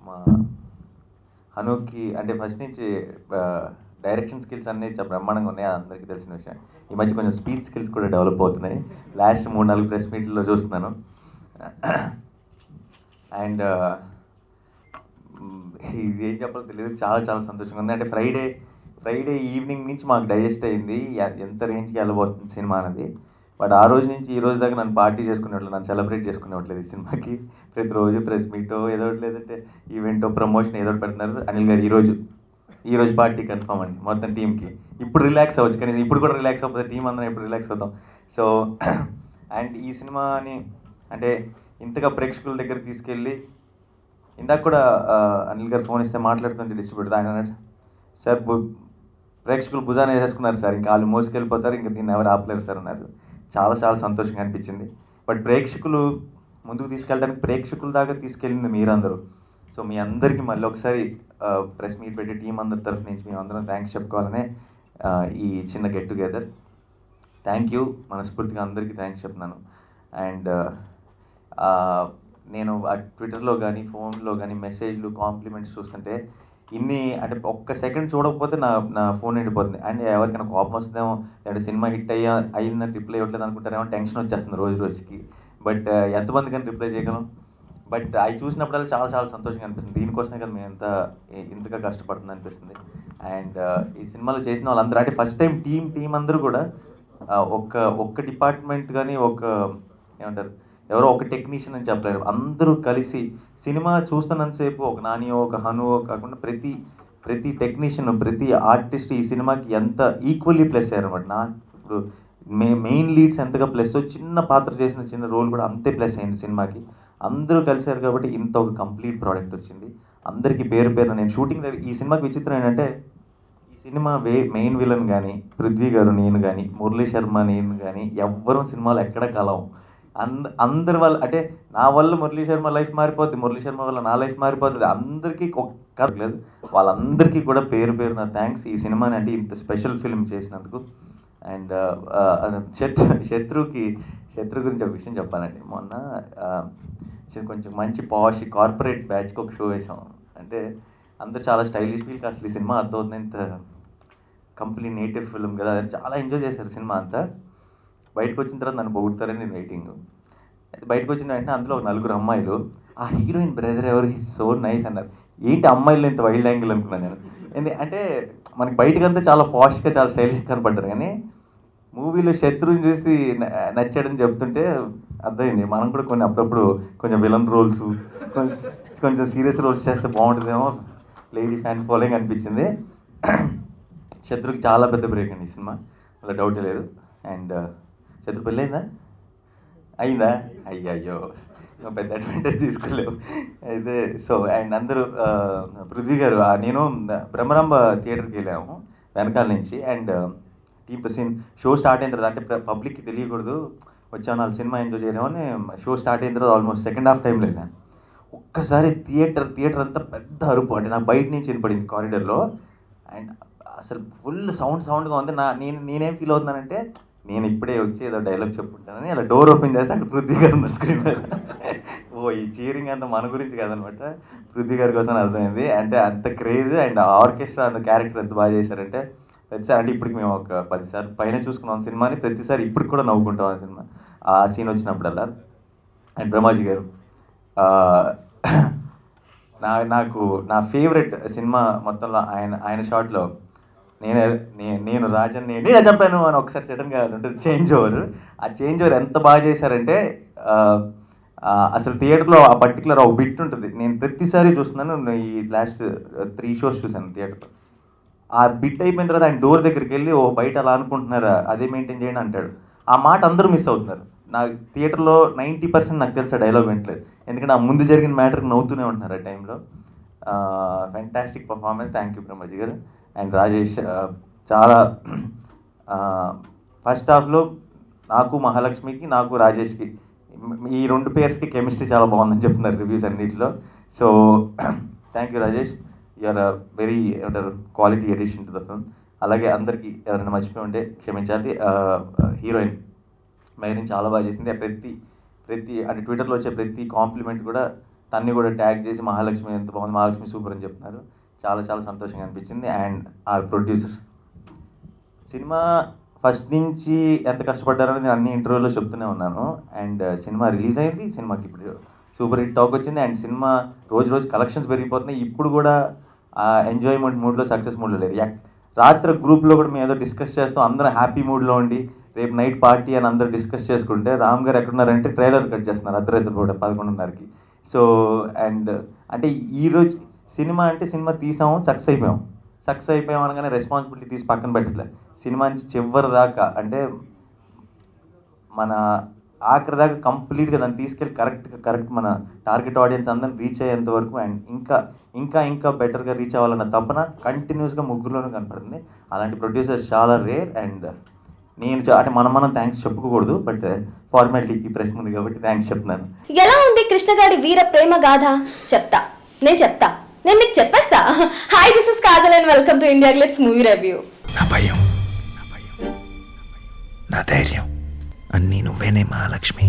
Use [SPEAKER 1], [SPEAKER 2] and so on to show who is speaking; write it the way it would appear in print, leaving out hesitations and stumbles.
[SPEAKER 1] మా హనుకి అంటే ఫస్ట్ నుంచి డైరెక్షన్ స్కిల్స్ అన్నీ చాలా బ్రహ్మాండంగా ఉన్నాయి, అందరికీ తెలిసిన విషయం. ఈ మధ్య కొంచెం స్పీచ్ స్కిల్స్ కూడా డెవలప్ అవుతున్నాయి. లాస్ట్ 3-4 ప్రెస్ మీట్లో చూస్తున్నాను. అండ్ ఇది ఏం చెప్పాలో తెలియదు, చాలా చాలా సంతోషంగా ఉంది. అంటే ఫ్రైడే ఈవినింగ్ నుంచి మాకు డైజెస్ట్ అయింది ఎంత రేంజ్కి వెళ్ళబోతుంది సినిమా అనేది. బట్ ఆ రోజు నుంచి ఈ రోజు దాకా నన్ను పార్టీ చేసుకునేవాళ్ళు, నన్ను సెలబ్రేట్ చేసుకునేవట్లేదు. ఈ సినిమాకి ప్రతిరోజు ప్రెస్ మీటో ఏదో ఒకటి, లేదంటే ఈవెంటో ప్రమోషన్ ఏదో ఒకటి పెడుతున్నారు. అనిల్ గారు ఈరోజు పార్టీ కన్ఫర్మ్ అండి మొత్తం టీంకి. ఇప్పుడు రిలాక్స్ అవ్వచ్చు, కానీ ఇప్పుడు కూడా రిలాక్స్ అవ్వకపోతే టీం అందరం ఎప్పుడు రిలాక్స్ అవుతాం. సో అండ్ ఈ సినిమాని అంటే ఇంతగా ప్రేక్షకుల దగ్గర తీసుకెళ్ళి, ఇందాక కూడా అనిల్ గారు ఫోన్ ఇస్తే మాట్లాడుతుంటే డిస్ట్రిబ్యూటర్ ఆయన అన్నాడు, సార్ ప్రేక్షకులు భుజాన్ని వేసేసుకున్నారు సార్, ఇంకా వాళ్ళు మోసుకెళ్ళిపోతారు, ఇంకా దీన్ని ఎవరు ఆపలేరు సార్ అన్నారు. చాలా చాలా సంతోషంగా అనిపించింది. బట్ ప్రేక్షకులు ముందుకు తీసుకెళ్ళడానికి ప్రేక్షకుల దాకా తీసుకెళ్ళింది మీరందరూ. సో మీ అందరికీ మళ్ళీ ఒకసారి ప్రెస్ మీట్ పెట్టి టీం అందరి తరఫు నుంచి మేము అందరం థ్యాంక్స్ చెప్పుకోవాలనే ఈ చిన్న గెట్ టుగెదర్. థ్యాంక్ యూ, మనస్ఫూర్తిగా అందరికీ థ్యాంక్స్ చెప్తున్నాను. అండ్ నేను ట్విట్టర్లో కానీ ఫోన్లో కానీ మెసేజ్లు కాంప్లిమెంట్స్ చూస్తుంటే ఇన్ని అంటే ఒక్క సెకండ్ చూడకపోతే నా ఫోన్ నిండిపోతుంది. అండ్ ఎవరికైనా కోపం వస్తుందేమో, లేదంటే సినిమా హిట్ అయిందని రిప్లై ఇవ్వట్లేదు అనుకుంటారేమో, టెన్షన్ వచ్చేస్తుంది రోజుకి. బట్ ఎంతమంది కానీ రిప్లై చేయగలం. బట్ అవి చూసినప్పుడల్లా చాలా చాలా సంతోషంగా అనిపిస్తుంది. దీనికోసమే కదా మేము ఇంతగా కష్టపడుతుంది అనిపిస్తుంది. అండ్ ఈ సినిమాలో చేసిన వాళ్ళందరూ అంటే ఫస్ట్ టైం టీం అందరూ కూడా ఒక్క డిపార్ట్మెంట్ కానీ ఏమంటారు ఎవరో ఒక టెక్నీషియన్ అని చెప్పలేరు, అందరూ కలిసి సినిమా చూస్తున్నంతసేపు ఒక నానియో ఒక హనువో కాకుండా ప్రతి టెక్నీషియన్ ప్రతి ఆర్టిస్ట్ ఈ సినిమాకి ఎంత ఈక్వల్లీ ప్లస్ అయ్యారు అనమాట. ఇప్పుడు మెయిన్ లీడ్స్ ఎంతగా ప్లస్, చిన్న పాత్ర చేసిన చిన్న రోల్ కూడా అంతే ప్లస్ అయింది సినిమాకి. అందరూ కలిశారు కాబట్టి ఇంత ఒక కంప్లీట్ ప్రోడక్ట్ వచ్చింది. అందరికీ పేరు నేను షూటింగ్ దగ్గర ఈ సినిమాకి విచిత్రం ఏంటంటే, ఈ సినిమా మెయిన్ విలన్ కానీ పృథ్వీ గారు నేను కానీ మురళీ శర్మ నేను కానీ ఎవ్వరూ సినిమాలో ఎక్కడ కలవం. అందరి వల్ల అంటే నా వల్ల మురళీ శర్మ లైఫ్ మారిపోద్ది, మురళీ శర్మ వల్ల నా లైఫ్ మారిపోతుంది. అందరికీ ఒక్క లేదు, వాళ్ళందరికీ కూడా పేరు నా థ్యాంక్స్ ఈ సినిమాని అంటే ఇంత స్పెషల్ ఫిల్మ్ చేసినందుకు. అండ్ శత్రు గురించి ఒక విషయం చెప్పాలండి. మొన్న కొంచెం మంచి పాష్ కార్పొరేట్ బ్యాచ్కి ఒక షో వేసాం. అంటే అందరూ చాలా స్టైలిష్ ఫీల్కి అసలు ఈ సినిమా అర్థమవుతుంది, ఇంత కంప్లీట్ నేటివ్ ఫిల్మ్ కదా, చాలా ఎంజాయ్ చేశారు సినిమా అంతా. బయటకు వచ్చిన తర్వాత నన్ను పొగుడతారని నేను వెయిటింగ్. అయితే బయటకు వచ్చిన వెంటనే అందులో 4 అమ్మాయిలు ఆ హీరోయిన్ బ్రదర్ ఎవరు సో నైస్ అన్నారు. ఏంటి అమ్మాయిలు ఇంత వైల్డ్ యాంగిల్ అనుకున్నాను నేను. అంటే మనకి బయటకంతా చాలా పాష్గా చాలా స్టైలిష్గా కనపడ్డారు, కానీ మూవీలో శత్రువుని చూసి నచ్చాడని చెప్తుంటే అర్థమైంది మనం కూడా అప్పుడప్పుడు కొంచెం విలన్ రోల్స్ కొంచెం సీరియస్ రోల్స్ చేస్తే బాగుంటుందేమో, లేడీ ఫ్యాన్ ఫాలోయింగ్ అనిపించింది. శత్రుకి చాలా పెద్ద బ్రేక్ అండి ఈ సినిమా, అలా డౌటే లేదు. అండ్ శత్రు పెళ్ళి అయిందా అయ్యో పెద్ద అడ్వాంటేజ్ తీసుకోలేవు. అయితే సో అండ్ అందరూ పృథ్వీ గారు నేను బ్రహ్మరాంబ థియేటర్కి వెళ్ళాము వెనకాల నుంచి. అండ్ టీంతో షో స్టార్ట్ అయిన తర్వాత అంటే పబ్లిక్కి తెలియకూడదు వచ్చాను వాళ్ళు సినిమా ఎంజాయ్ చేయలేమని షో స్టార్ట్ అయిన తర్వాత ఆల్మోస్ట్ సెకండ్ హాఫ్ టైంలో వెళ్ళాను. ఒక్కసారి థియేటర్ అంతా పెద్ద అరుపు, అంటే నాకు బయట నుంచి వినపడింది కారిడార్లో. అండ్ అసలు ఫుల్ సౌండ్గా ఉంది. నేనేం ఫీల్ అవుతున్నానంటే నేను ఇప్పుడే వచ్చి ఏదో డైలాగ్ చెప్పుకుంటానని అలా డోర్ ఓపెన్ చేస్తే అంటే పృథ్వీ గారు ఉన్న స్క్రీన్ మీద. ఈ చీరింగ్ అంతా మన గురించి కాదనమాట, పృథ్వీ గారి కోసం అర్థమైంది. అంటే అంత క్రేజ్ అండ్ ఆర్కెస్ట్రా అంత క్యారెక్టర్ ఎంత బాగా చేశారంటే ప్రతిసారి అంటే ఇప్పటికి మేము ఒక 10 సార్లు పైన చూసుకున్నాం సినిమాని, ప్రతిసారి ఇప్పటికి కూడా నవ్వుకుంటాం ఆ సినిమా ఆ సీన్ వచ్చినప్పుడల్లా. అండ్ బ్రహ్మాజీ గారు నాకు నా ఫేవరెట్ సినిమా మొత్తంలో ఆయన షాట్లో నేను రాజన్ నేనే చెప్పాను అని ఒకసారి సడన్గా ఉంటుంది చేంజ్ ఓవర్. ఆ చేంజ్ ఓవర్ ఎంత బాగా చేశారంటే అసలు థియేటర్లో ఆ పర్టికులర్ ఒక బిట్ ఉంటుంది, నేను ప్రతిసారి చూస్తున్నాను. ఈ లాస్ట్ 3 షోస్ చూశాను థియేటర్లో. ఆ బిట్ అయిపోయిన తర్వాత ఆయన డోర్ దగ్గరికి వెళ్ళి బయట అలా అనుకుంటున్నారా అదే మెయింటైన్ చేయండి అంటాడు. ఆ మాట అందరూ మిస్ అవుతున్నారు. నా థియేటర్లో 90% నాకు తెలిసి డైలాగ్ వింటలేదు, ఎందుకంటే ఆ ముందు జరిగిన మ్యాటర్కి నవ్వుతూనే ఉంటున్నారు ఆ టైంలో. Fantastic performance, thank you Brahmaji గారు. అండ్ రాజేష్ చాలా ఫస్ట్ హాఫ్లో నాకు మహాలక్ష్మికి నాకు రాజేష్కి ఈ 2 పేర్స్కి కెమిస్ట్రీ చాలా బాగుందని చెప్తున్నారు రివ్యూస్ అన్నింటిలో. So thank you Rajesh, you're very quality addition to the film. అలాగే అందరికీ ఎవరైనా మర్చిపోయి ఉంటే క్షమించాలి. హీరోయిన్ మైరిన్ చాలా బాగా చేసింది. ప్రతి అంటే ట్విట్టర్లో వచ్చే ప్రతి కాంప్లిమెంట్ కూడా తన్ని కూడా ట్యాగ్ చేసి మహాలక్ష్మి ఎంత బాగుంది, మహాలక్ష్మి సూపర్ అని చెప్తున్నారు. చాలా చాలా సంతోషంగా అనిపించింది. అండ్ ఆ ప్రొడ్యూసర్ సినిమా ఫస్ట్ నుంచి ఎంత కష్టపడ్డారని నేను అన్ని ఇంటర్వ్యూలో చెప్తూనే ఉన్నాను. అండ్ సినిమా రిలీజ్ అయింది, సినిమాకి ఇప్పుడు సూపర్ హిట్ టాక్ వచ్చింది. అండ్ సినిమా రోజు రోజు కలెక్షన్స్ పెరిగిపోతున్నాయి. ఇప్పుడు కూడా ఆ ఎంజాయ్మెంట్ మూడ్లో, సక్సెస్ మూడ్లో లేరు. రాత్రి గ్రూప్లో కూడా మేము ఏదో డిస్కస్ చేస్తాం, అందరం హ్యాపీ మూడ్లో ఉండి రేపు నైట్ పార్టీ అని అందరూ డిస్కస్ చేసుకుంటే రామ్ గారు ఎక్కడున్నారంటే ట్రైలర్ కట్ చేస్తున్నారు అర్ధరాత్రి కూడా 11:30కి. సో అండ్ అంటే ఈరోజు సినిమా అంటే సినిమా తీసాము, సక్సెస్ అయిపోయాం అనగానే రెస్పాన్సిబిలిటీ తీసి పక్కన పెట్టట్లేదు. సినిమా నుంచి చివరి దాకా అంటే మన ఆఖరి దాకా కంప్లీట్గా దాన్ని తీసుకెళ్ళి కరెక్ట్ మన టార్గెట్ ఆడియన్స్ అందరిని రీచ్ అయ్యేంత వరకు అండ్ ఇంకా బెటర్గా రీచ్ అవ్వాలన్న తపన కంటిన్యూస్గా ముగ్గురులోనూ కనపడుతుంది. అలాంటి ప్రొడ్యూసర్స్ చాలా రేర్. అండ్ నేను అంటే మనం థ్యాంక్స్ చెప్పుకోకూడదు, బట్ ఫార్మాలిటీకి ప్రెస్ ఉంది కాబట్టి థ్యాంక్స్ చెప్తున్నాను.
[SPEAKER 2] ఎలా ఉంది కృష్ణగాడి వీర ప్రేమ గాథ? చెప్తా నేను మీకు చెప్పేస్తా. Hi, this is Kajal and welcome to India glitz movie review.
[SPEAKER 3] నా భయం, నా ధైర్యం అన్నీ నువ్వేనే మహాలక్ష్మి.